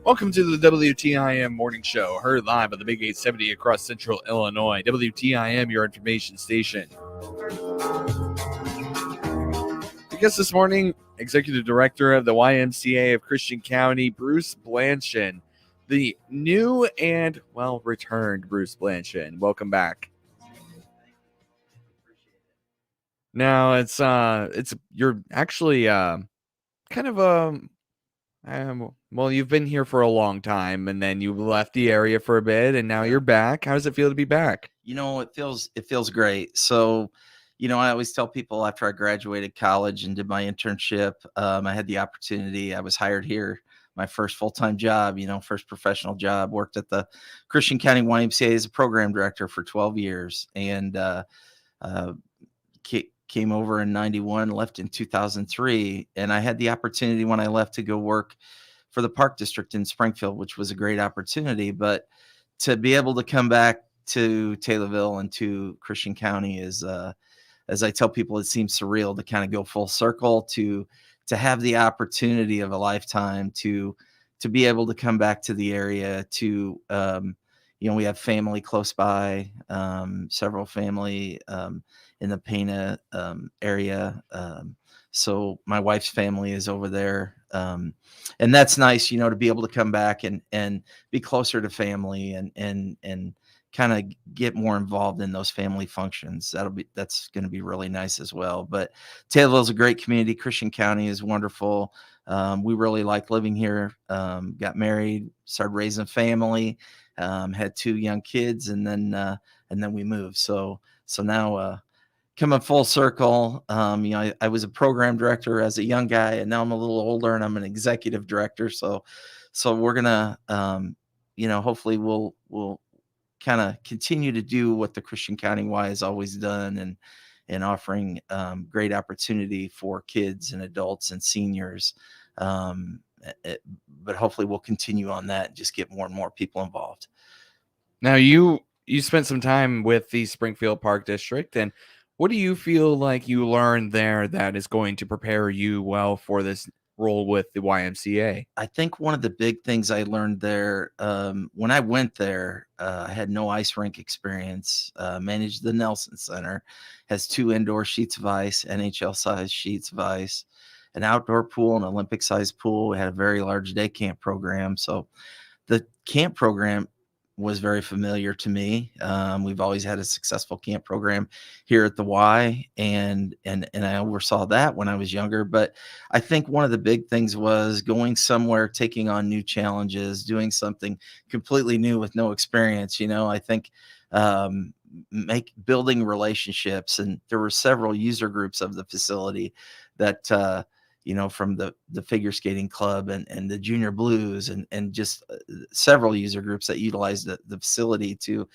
Welcome to the WTIM morning show, heard live on the Big 870 across central Illinois. WTIM, your information station. The guest this morning, Executive Director of the YMCA of Christian County, Bruce Blanshan. The new and, returned Bruce Blanshan. Welcome back. Now, you're actually kind of you've been here for a long time, and then you left the area for a bit, and now you're back. How does it feel to be back? It feels great. So, I always tell people after I graduated college and did my internship, I had the opportunity. I was hired here, my first full-time job, first professional job. Worked at the Christian County YMCA as a program director for 12 years, and came over in 91, left in 2003. And I had the opportunity when I left to go work for the Park District in Springfield, which was a great opportunity. But to be able to come back to Taylorville and to Christian County is, as I tell people, it seems surreal to kind of go full circle, to have the opportunity of a lifetime to be able to come back to the area, to, we have family close by, several family in the Pana area. So my wife's family is over there. And that's nice, to be able to come back and be closer to family and kind of get more involved in those family functions. That's going to be really nice as well. But Taylorville is a great community. Christian County is wonderful. We really like living here. Got married, started raising a family, had 2 young kids, and then we moved. So now, coming full circle, I was a program director as a young guy, and now I'm a little older and I'm an executive director. So we're gonna, hopefully we'll kind of continue to do what the Christian County Y has always done, and offering great opportunity for kids and adults and seniors. But hopefully we'll continue on that and just get more and more people involved. Now you spent some time with the Springfield Park District, and what do you feel like you learned there that is going to prepare you well for this role with the YMCA? I think one of the big things I learned there, when I went there, I had no ice rink experience, managed the Nelson Center, has 2 indoor sheets of ice, NHL-sized sheets of ice, an outdoor pool, an Olympic-sized pool. We had a very large day camp program. So the camp program was very familiar to me. We've always had a successful camp program here at the Y, and I oversaw that when I was younger. But I think one of the big things was going somewhere, taking on new challenges, doing something completely new with no experience. I think building relationships, and there were several user groups of the facility that from the figure skating club and the junior blues and just several user groups that utilize the facility to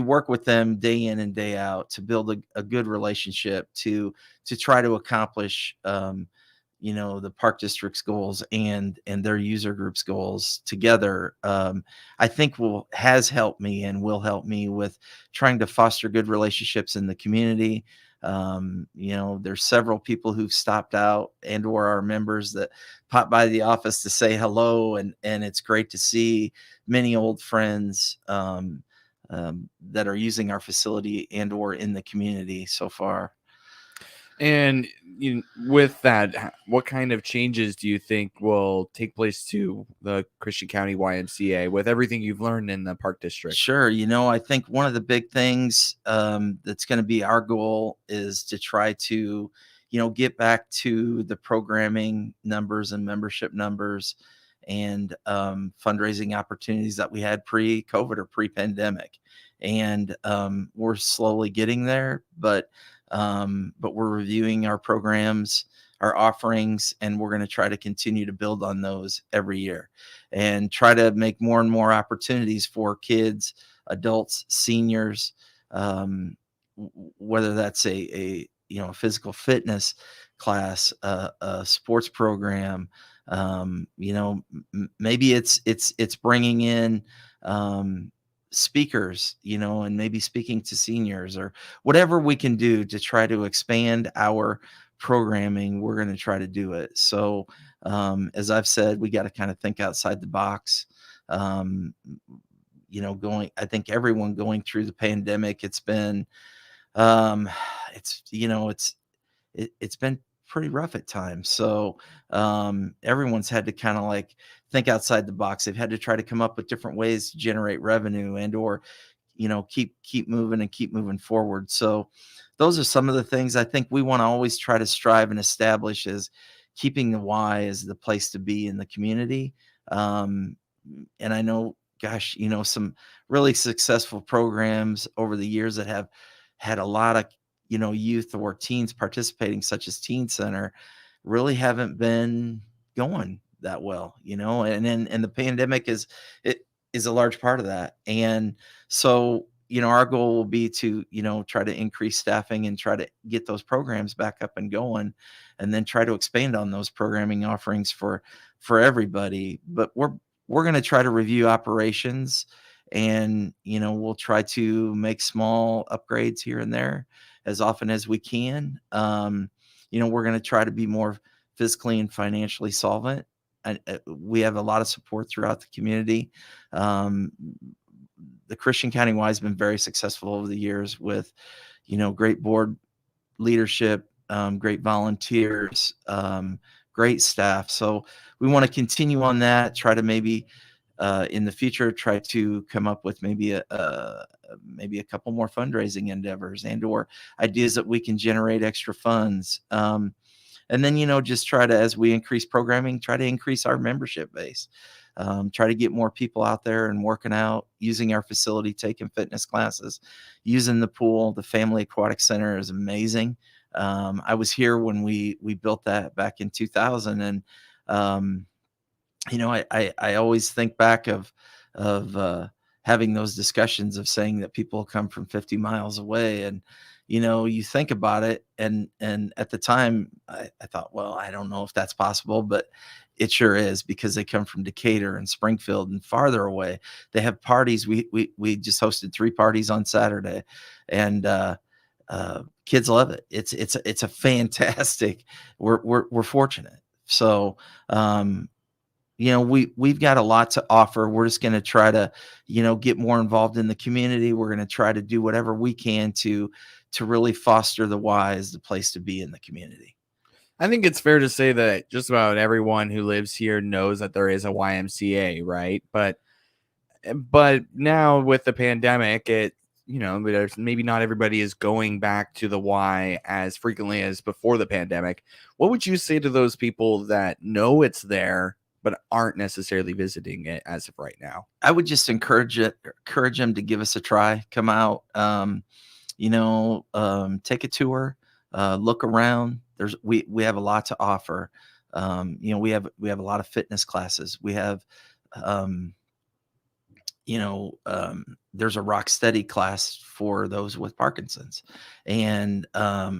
work with them day in and day out, to build a good relationship, to try to accomplish, the Park District's goals and their user group's goals together. I think has helped me and will help me with trying to foster good relationships in the community. There's several people who've stopped out and/or our members that pop by the office to say hello, and it's great to see many old friends that are using our facility and/or in the community so far. And with that, what kind of changes do you think will take place to the Christian County YMCA with everything you've learned in the Park District? Sure. I think one of the big things that's going to be our goal is to try to, get back to the programming numbers and membership numbers and fundraising opportunities that we had pre-COVID or pre-pandemic. And we're slowly getting there, but we're reviewing our programs, our offerings, and we're going to try to continue to build on those every year and try to make more and more opportunities for kids, adults, seniors, whether that's a physical fitness class, a sports program, maybe it's bringing in speakers, and maybe speaking to seniors, or whatever we can do to try to expand our programming, we're going to try to do it. So, as I've said, we got to kind of think outside the box. Um, I think everyone going through the pandemic, it's been, um, it's, it's been pretty rough at times. So, everyone's had to kind of like think outside the box. They've had to try to come up with different ways to generate revenue and or keep moving and keep moving forward. So those are some of the things I think we want to always try to strive and establish, is keeping the Y as the place to be in the community. um, and I know, gosh, some really successful programs over the years that have had a lot of youth or teens participating, such as Teen Center, really haven't been going that well, and the pandemic is a large part of that. And so, our goal will be to, try to increase staffing and try to get those programs back up and going, and then try to expand on those programming offerings for everybody. But we're going to try to review operations, and, we'll try to make small upgrades here and there as often as we can. We're going to try to be more fiscally and financially solvent. And we have a lot of support throughout the community. Um, the Christian County Y has been very successful over the years with, great board leadership, great volunteers, great staff. So we want to continue on that, try to maybe in the future, try to come up with maybe a couple more fundraising endeavors and or ideas that we can generate extra funds. And then, just try to, as we increase programming, try to increase our membership base. Try to get more people out there and working out, using our facility, taking fitness classes, using the pool. The Family Aquatic Center is amazing. I was here when we built that back in 2000, and I always think back of having those discussions of saying that people come from 50 miles away, and you think about it, and at the time I thought, well, I don't know if that's possible, but it sure is, because they come from Decatur and Springfield and farther away. They have parties. We just hosted 3 parties on Saturday, and kids love it. It's a fantastic. We're fortunate. So we've got a lot to offer. We're just going to try to get more involved in the community. We're going to try to do whatever we can to really foster the Y as the place to be in the community. I think it's fair to say that just about everyone who lives here knows that there is a YMCA, right? But now with the pandemic, there's maybe not everybody is going back to the Y as frequently as before the pandemic. What would you say to those people that know it's there but aren't necessarily visiting it as of right now? I would just encourage them to give us a try. Come out, take a tour, look around. We have a lot to offer. We have a lot of fitness classes. We have, there's a rock steady class for those with Parkinson's. And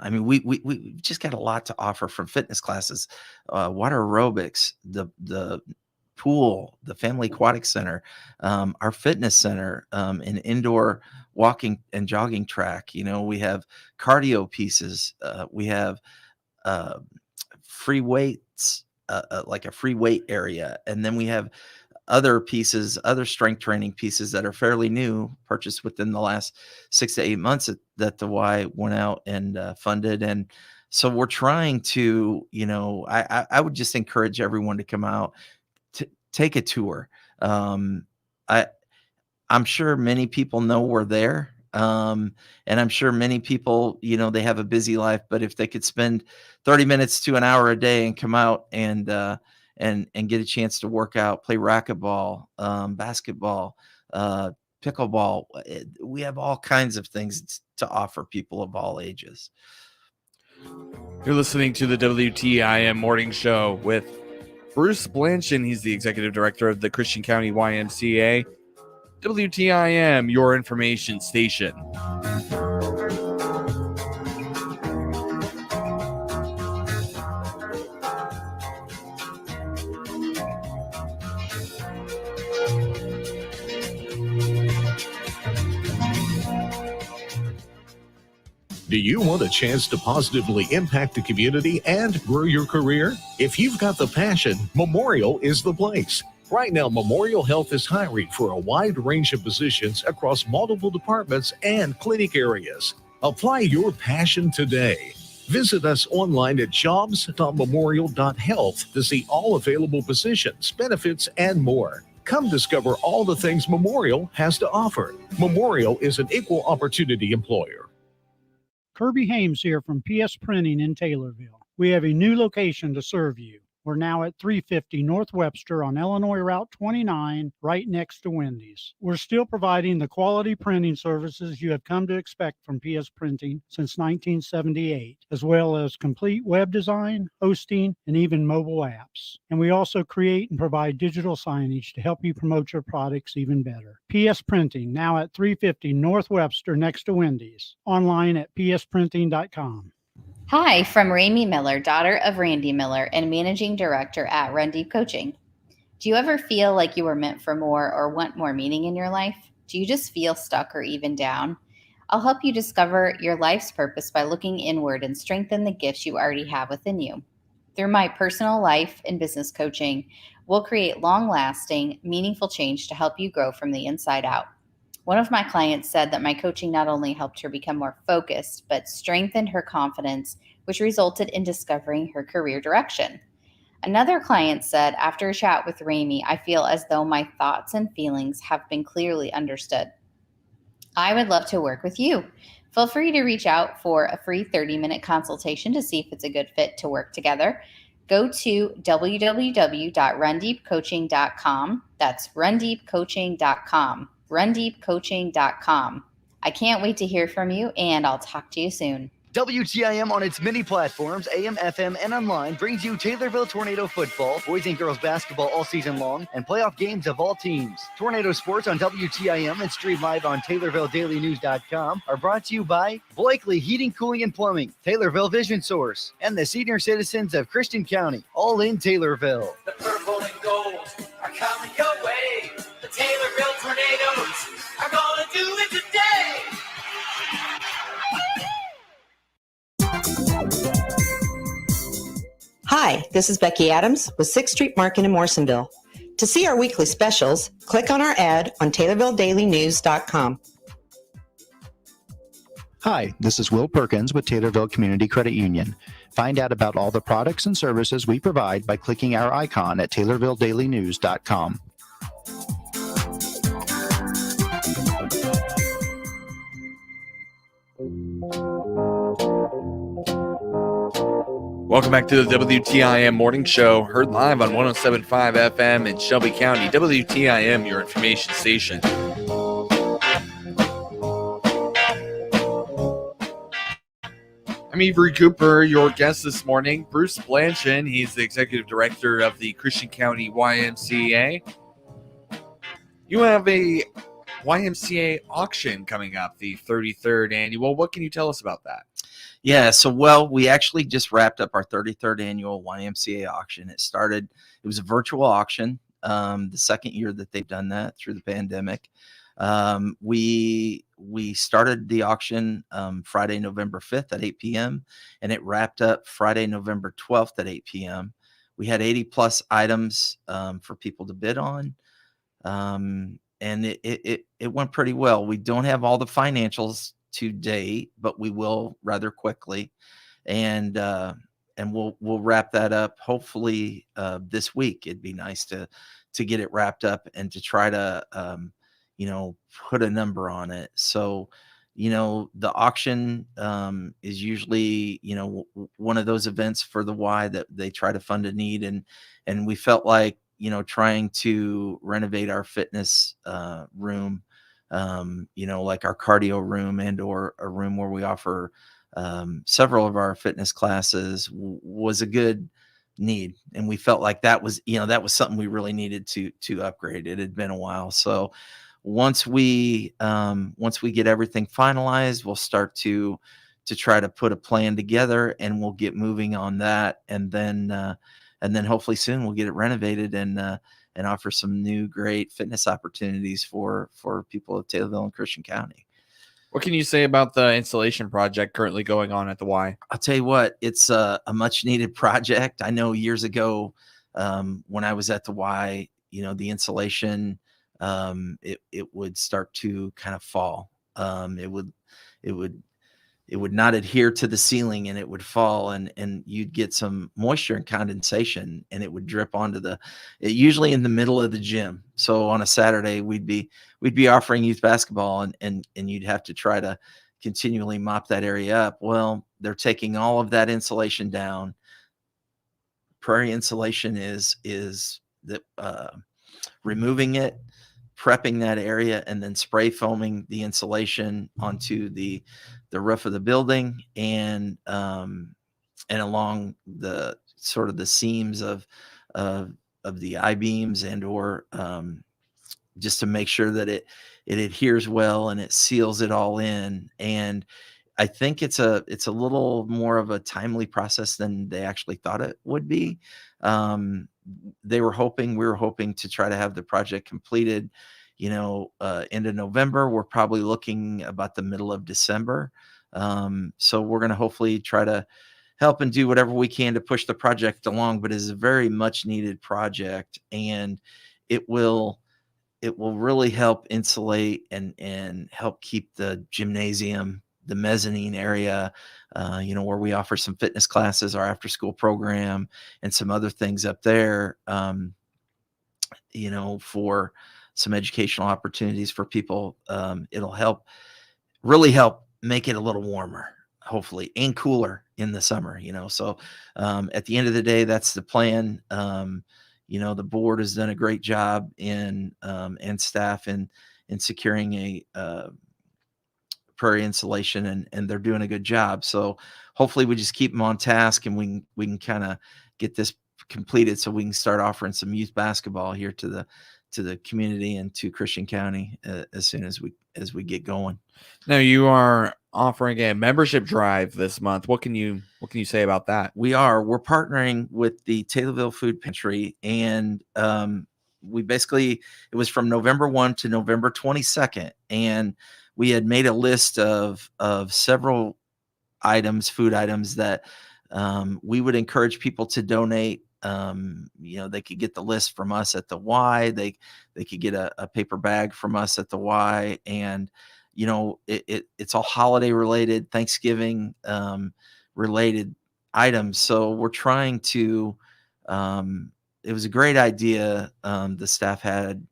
we just got a lot to offer, from fitness classes, water aerobics, the pool, the Family Aquatic Center, our fitness center, an indoor walking and jogging track. We have cardio pieces. We have free weights, like a free weight area. And then we have other strength training pieces that are fairly new, purchased within the last 6 to 8 months, that the Y went out and funded. And so we're trying to, I would just encourage everyone to come out, to take a tour. I'm sure many people know we're there. And I'm sure many people, they have a busy life, but if they could spend 30 minutes to an hour a day and come out and get a chance to work out, play racquetball, basketball, pickleball, we have all kinds of things to offer people of all ages. You're listening to the WTIM Morning Show with Bruce Blanshan. He's the executive director of the Christian County YMCA. WTIM, your information station. Do you want a chance to positively impact the community and grow your career? If you've got the passion, Memorial is the place. Right now, Memorial Health is hiring for a wide range of positions across multiple departments and clinic areas. Apply your passion today. Visit us online at jobs.memorial.health to see all available positions, benefits, and more. Come discover all the things Memorial has to offer. Memorial is an equal opportunity employer. Kirby Hames here from PS Printing in Taylorville. We have a new location to serve you. We're now at 350 North Webster on Illinois Route 29, right next to Wendy's. We're still providing the quality printing services you have come to expect from PS Printing since 1978, as well as complete web design, hosting, and even mobile apps. And we also create and provide digital signage to help you promote your products even better. PS Printing, now at 350 North Webster next to Wendy's. Online at psprinting.com. Hi, from Ramey Miller, daughter of Randy Miller and managing director at Run Deep Coaching. Do you ever feel like you were meant for more or want more meaning in your life? Do you just feel stuck or even down? I'll help you discover your life's purpose by looking inward and strengthen the gifts you already have within you. Through my personal life and business coaching, we'll create long-lasting, meaningful change to help you grow from the inside out. One of my clients said that my coaching not only helped her become more focused, but strengthened her confidence, which resulted in discovering her career direction. Another client said, after a chat with Ramey, I feel as though my thoughts and feelings have been clearly understood. I would love to work with you. Feel free to reach out for a free 30-minute consultation to see if it's a good fit to work together. Go to www.rundeepcoaching.com. That's rundeepcoaching.com. rundeepcoaching.com. I can't wait to hear from you, and I'll talk to you soon. WTIM on its many platforms, AM, FM, and online, brings you Taylorville Tornado football, boys and girls basketball all season long, and playoff games of all teams. Tornado sports on WTIM and streamed live on TaylorvilleDailyNews.com are brought to you by Blakely Heating, Cooling, and Plumbing, Taylorville Vision Source, and the senior citizens of Christian County, all in Taylorville. The purple and gold are coming your way. The Taylorville Tornadoes are going to do it today. Hi, this is Becky Adams with 6th Street Market in Morrisonville. To see our weekly specials, click on our ad on TaylorvilleDailyNews.com. Hi, this is Will Perkins with Taylorville Community Credit Union. Find out about all the products and services we provide by clicking our icon at TaylorvilleDailyNews.com. Welcome back to the WTIM Morning Show, heard live on 107.5 FM in Shelby County. WTIM, your information station. I'm Avery Cooper, your guest this morning. Bruce Blanshan, he's the executive director of the Christian County YMCA. You have a YMCA auction coming up, the 33rd annual. What can you tell us about that? Yeah, so we actually just wrapped up our 33rd annual YMCA auction. It was a virtual auction, the second year that they've done that through the pandemic. We started the auction Friday, November 5th at 8 p.m., and it wrapped up Friday, November 12th at 8 p.m. We had 80 plus items for people to bid on, and it went pretty well. We don't have all the financials to date, but we will rather quickly, and we'll wrap that up hopefully this week. It'd be nice to get it wrapped up and to try to put a number on it. So the auction is usually one of those events for the Y that they try to fund a need, and we felt like trying to renovate our fitness room, like our cardio room and or a room where we offer several of our fitness classes was a good need. And we felt like that was something we really needed to upgrade. It had been a while. So once we get everything finalized, we'll start to try to put a plan together, and we'll get moving on that. And then hopefully soon we'll get it renovated and offer some new great fitness opportunities for people of Taylorville and Christian County. What can you say about the installation project currently going on at the Y? I'll tell you what, it's a much needed project. I know years ago, when I was at the Y, the insulation, it would start to kind of fall. It would not adhere to the ceiling, and it would fall, and you'd get some moisture and condensation, and it would drip onto usually in the middle of the gym. So on a Saturday, we'd be offering youth basketball, and you'd have to try to continually mop that area up. Well, they're taking all of that insulation down. Prairie insulation is the removing it, prepping that area, and then spray foaming the insulation onto the roof of the building and along the sort of the seams of the I-beams or just to make sure that it adheres well and it seals it all in. And I think it's a little more of a timely process than they actually thought it would be. We were hoping to try to have the project completed, end of November. We're probably looking about the middle of December. So we're going to hopefully try to help and do whatever we can to push the project along, but it's a very much needed project, and it will really help insulate and help keep the gymnasium, the mezzanine area, where we offer some fitness classes, our after school program, and some other things up there, for some educational opportunities for people. It'll really help make it a little warmer, hopefully, and cooler in the summer, So at the end of the day, that's the plan. The board has done a great job and staff in securing a prairie insulation, and they're doing a good job. So hopefully we just keep them on task, and we can kind of get this completed so we can start offering some youth basketball here to the community and to Christian County as soon as we get going. Now, you are offering a membership drive this month. What can you say about that? We're partnering with the Taylorville Food Pantry, and it was from November 1 to November 22nd, and we had made a list of several food items that we would encourage people to donate. They could get the list from us at the Y. They could get a paper bag from us at the Y, and it's all holiday related, Thanksgiving related items. So we're trying to. It was a great idea the staff had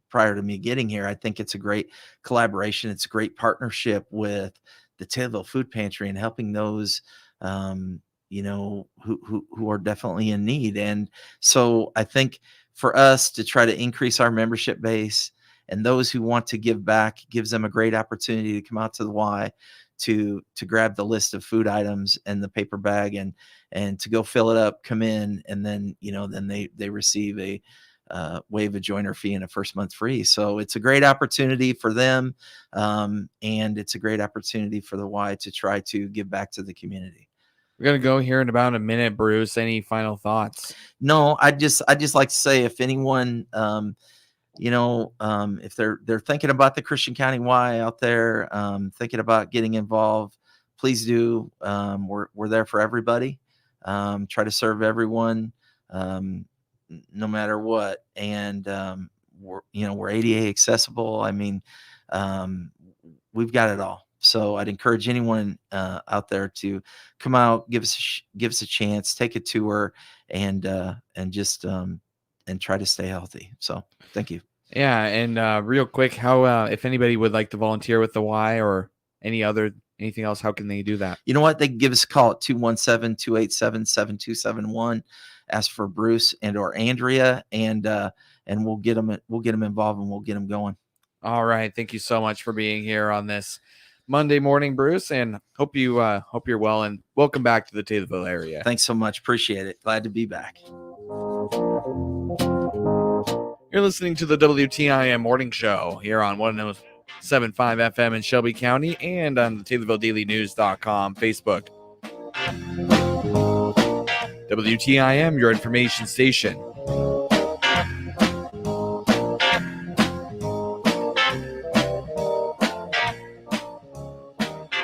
prior to me getting here. I think it's a great collaboration. It's a great partnership with the Taylorville Food Pantry and helping those who are definitely in need. And so I think for us to try to increase our membership base, and those who want to give back, gives them a great opportunity to come out to the Y to grab the list of food items and the paper bag and to go fill it up, come in, and then they receive a waive a joiner fee and a first month free. So it's a great opportunity for them, and it's a great opportunity for the Y to try to give back to the community. We're gonna go here in about a minute, Bruce. Any final thoughts? No, I just like to say, if anyone, if they're thinking about the Christian County Y out there, thinking about getting involved, please do. We're there for everybody. Try to serve everyone, no matter what. And we're ADA accessible. I mean, we've got it all. So I'd encourage anyone out there to come out, give us a chance, take a tour, and just and try to stay healthy. So thank you. Yeah, and real quick, how if anybody would like to volunteer with the Y or anything else, how can they do that? You know what? They can give us a call at 217-287-7271. Ask for Bruce or Andrea, and we'll get them involved, and we'll get them going. All right, thank you so much for being here on this Monday morning, Bruce, and hope you're well, and welcome back to the Taylorville area. Thanks so much. Appreciate it. Glad to be back. You're listening to the WTIM morning show here on 107.5 FM in Shelby County and on the TaylorvilleDailyNews.com Facebook. WTIM, your information station.